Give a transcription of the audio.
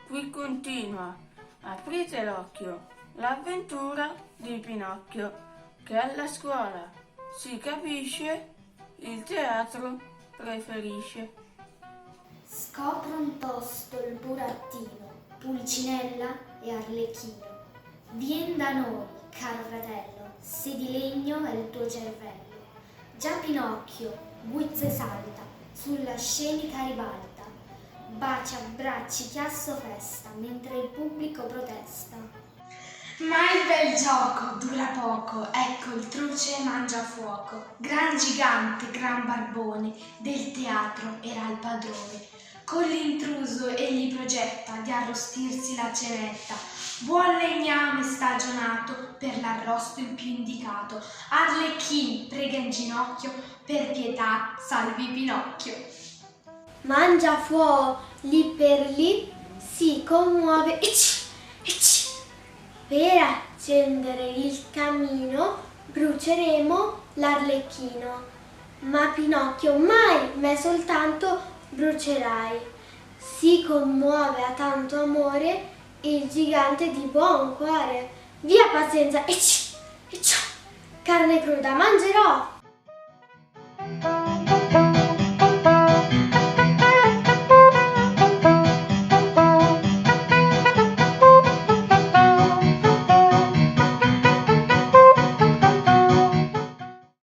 Qui continua, aprite l'occhio, l'avventura di Pinocchio, che alla scuola si capisce, il teatro preferisce. Scopron tosto il burattino, Pulcinella e Arlecchino. Vien da noi, caro fratello, se di legno è il tuo cervello. Già Pinocchio, guizzo salta, sulla scenica ribalta, bacia, abbracci, chiasso festa, mentre il pubblico protesta. Ma il bel gioco dura poco, ecco il truce mangia fuoco. Gran gigante, gran barbone, del teatro era il padrone. Con l'intruso egli progetta di arrostirsi la cenetta. Buon legname stagionato per l'arrosto il più indicato. Arlecchin prega in ginocchio, per pietà salvi Pinocchio. Mangiafuoco lì per lì si commuove per accendere il camino bruceremo l'Arlecchino. Ma Pinocchio mai, me soltanto brucerai. Si commuove a tanto amore il gigante di buon cuore. Via pazienza, carne cruda mangerò.